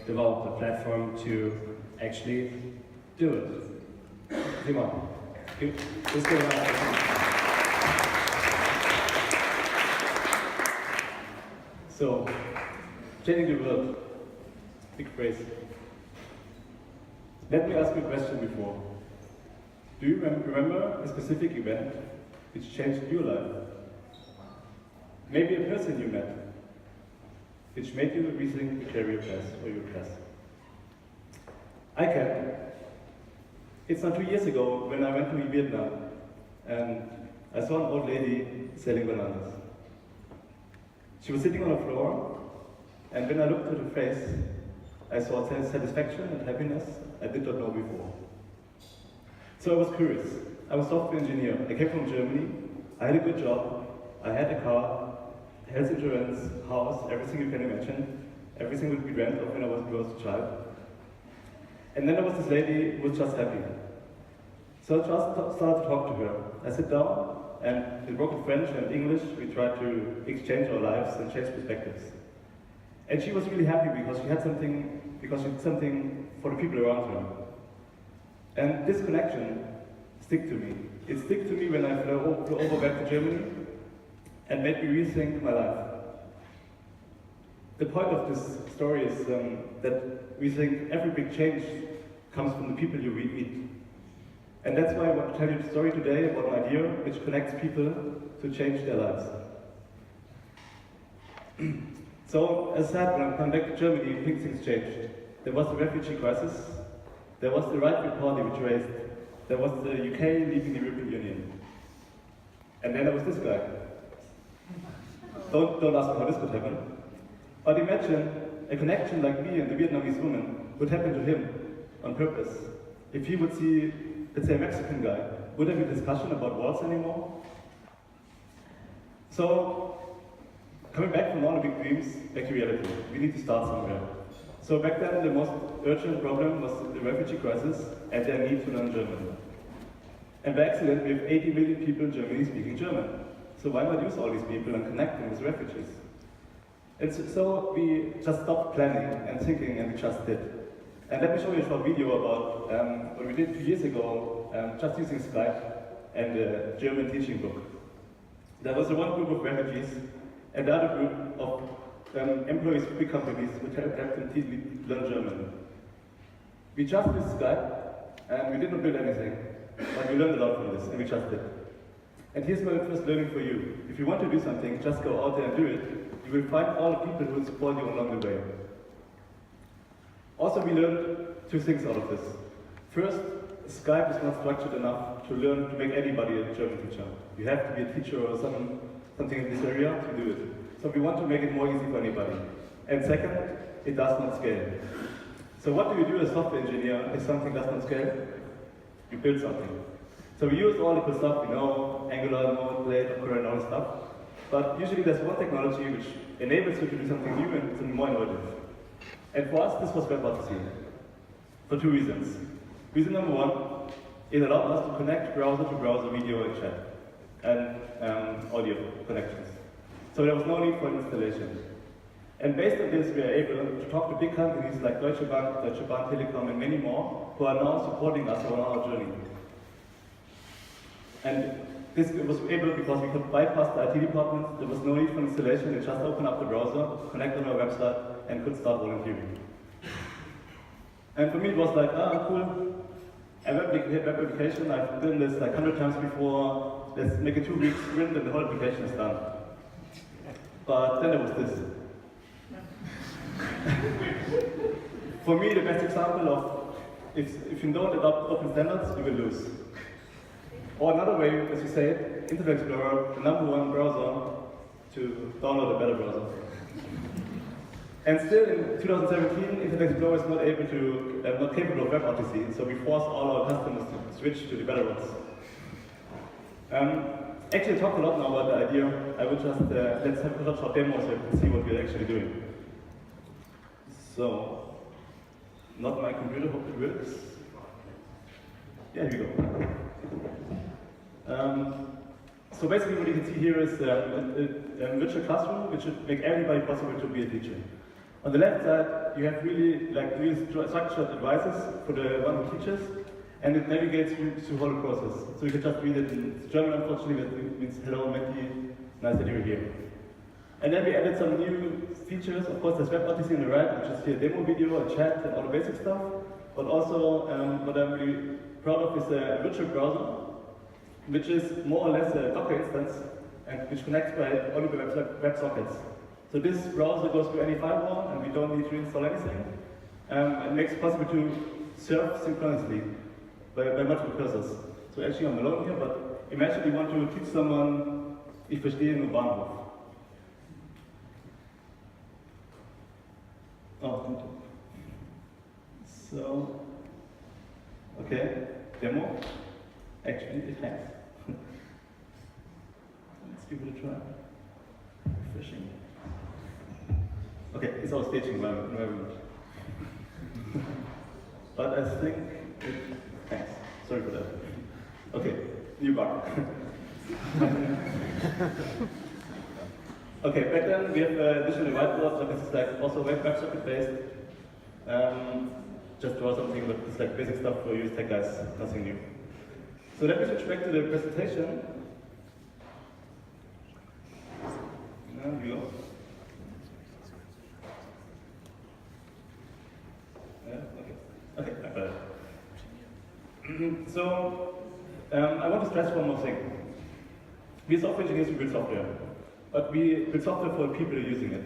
developed a platform to actually do it. Come on. Let's go around. So, changing the world. Big phrase. Let me ask you a question before. Do you remember a specific event which changed your life? Maybe a person you met, which made you rethink the career path or your path. I can. It's not 2 years ago when I went to Vietnam and I saw an old lady selling bananas. She was sitting on the floor, and when I looked at her face, I saw satisfaction and happiness I did not know before. So I was curious. I was a software engineer. I came from Germany. I had a good job. I had a car, health insurance, house, everything you can imagine. Everything would be dreamt of when I was a child. And then there was this lady who was just happy. So I just started to talk to her. I sit down, and in broken French and English, we tried to exchange our lives and change perspectives. And she was really happy because she did something for the people around her. And this connection stick to me. It stick to me when I flew over back to Germany and made me rethink my life. The point of this story is that we think every big change comes from the people you meet. And that's why I want to tell you the story today about an idea which connects people to change their lives. So, as I said, when I come back to Germany, things changed. There was the refugee crisis, there was the right party which raised, there was the UK leaving the European Union. And then there was this guy. Don't ask me how this could happen. But imagine a connection like me and the Vietnamese woman would happen to him on purpose. If he would see, let's say, a Mexican guy, would there be a discussion about wars anymore? So, coming back from all the big dreams, back to reality. We need to start somewhere. So back then, the most urgent problem was the refugee crisis and their need to learn German. And by accident, we have 80 million people in Germany speaking German. So why not use all these people and connect them with refugees? And so we just stopped planning and thinking, and we just did. And let me show you a short video about what we did 2 years ago, just using Skype and a German teaching book. There was one group of refugees and the other group of employees of big companies which helped them learn German. We just used Skype, and we did not build anything, but we learned a lot from this, and we just did. And here's my first learning for you. If you want to do something, just go out there and do it. You will find all the people who will support you along the way. Also, we learned 2 things out of this. First, Skype is not structured enough to make anybody a German teacher. You have to be a teacher or something in this area to do it. So we want to make it more easy for anybody. And second, it does not scale. So what do you do as a software engineer if something does not scale? You build something. So we use all the cool stuff, you know, Angular, Node, Blade, Docker, and all this stuff. But usually there's one technology which enables you to do something new and something more innovative. And for us, this was WebRTC. For 2 reasons. Reason number 1, it allowed us to connect browser to browser video and chat, and audio connections. So there was no need for an installation. And based on this, we are able to talk to big companies like Deutsche Bank, Telekom, and many more, who are now supporting us on our journey. And this was able because we could bypass the IT department. There was no need for installation. We just open up the browser, connect on our website, and could start volunteering. And for me, it was like, cool. A web application, I've done this like 100 times before. Let's make a 2 week sprint and the whole application is done. But then there was this. For me, the best example of if you don't adopt open standards, you will lose. Or another way, as you say it, Internet Explorer, the #1 browser to download a better browser. And still in 2017, Internet Explorer is not capable of WebRTC, so we force all our customers to switch to the better ones. Actually, I talked a lot now about the idea. I will just, let's have a short demo so you can see what we're actually doing. So, not my computer, hope it works. Yeah, here we go. So basically what you can see here is a virtual classroom which should make everybody possible to be a teacher. On the left side, you have really structured advices for the one who teaches, and it navigates through the whole process. So you can just read it in German, unfortunately, that means hello Matti, nice that you're here. And then we added some new features. Of course, there's WebRTC on the right, which is here demo video, a chat, and all the basic stuff. But also, what I'm really proud of is a virtual browser, which is more or less a Docker instance, and which connects by only the WebSockets. So this browser goes through any firewall, and we don't need to install anything. It makes it possible to surf synchronously by multiple cursors. So actually, I'm alone here, but imagine you want to teach someone, ich verstehe nur Bahnhof. Oh, so, okay, demo. Actually, it has. Let's give it a try. Refreshing. Okay, it's our staging environment. But I think it, thanks. Sorry for that. Okay, new bug. Okay, back then we have additional whiteboards, so this is like also WebSocket based. Just draw something, but it's like basic stuff for you tech guys, nothing new. So let me switch back to the presentation. There we go. Yeah, okay, I got it. So I want to stress one more thing. We software engineers, we build software. But we build software for the people who are using it.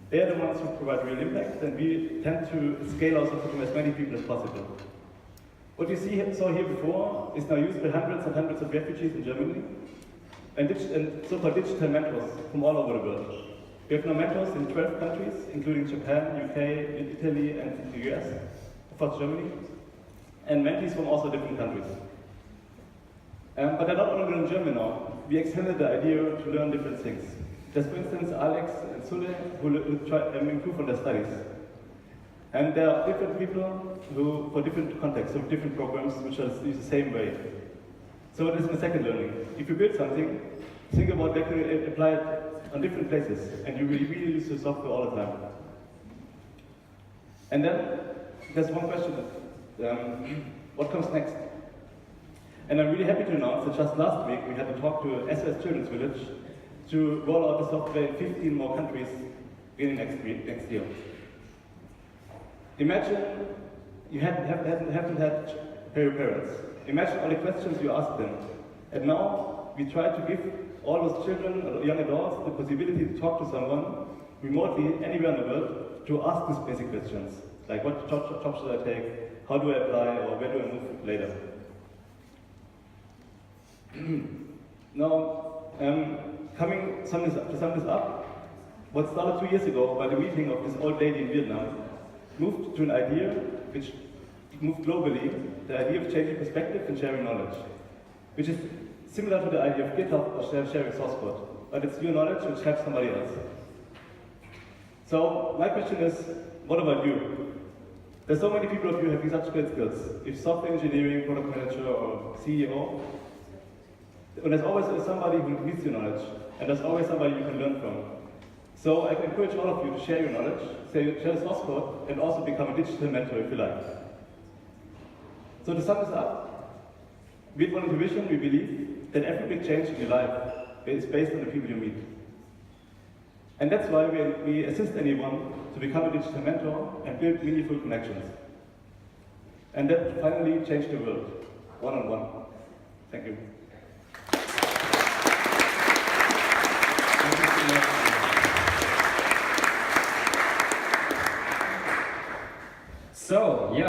They are the ones who provide real impact, and we tend to scale our software to as many people as possible. What you saw here before is now used by hundreds and hundreds of refugees in Germany, and so-called digital mentors from all over the world. We have now mentors in 12 countries, including Japan, UK, Italy, and the US, of course Germany, and mentees from also different countries. But they're not only learning German now. We extended the idea to learn different things. There's, for instance, Alex and Sule who try and improve on their studies. And there are different people who, for different contexts, of different programs, which are used the same way. So this is the second learning. If you build something, think about that you can apply it on different places, and you will really use the software all the time. And then there's one question: what comes next? And I'm really happy to announce that just last week we had a talk to SOS Children's Village to roll out the software in 15 more countries beginning next year. Imagine you haven't had your parents. Imagine all the questions you ask them. And now we try to give all those children or young adults the possibility to talk to someone remotely anywhere in the world to ask these basic questions. Like, what job should I take? How do I apply? Or where do I move later? Now, to sum this up, what started 2 years ago by the meeting of this old lady in Vietnam moved to an idea which moved globally, the idea of changing perspective and sharing knowledge, which is similar to the idea of GitHub or sharing source code, but it's your knowledge which helps somebody else. So my question is, what about you? There's so many people of you having such great skills. If software engineering, product manager, or CEO, and there's always somebody who needs your knowledge, and there's always somebody you can learn from. So I encourage all of you to share your knowledge, share source code, and also become a digital mentor if you like. So to sum this up, with One Intuition, we believe that every big change in your life is based on the people you meet. And that's why we assist anyone to become a digital mentor and build meaningful connections. And that finally changed the world, one-on-one. Thank you. So, yeah.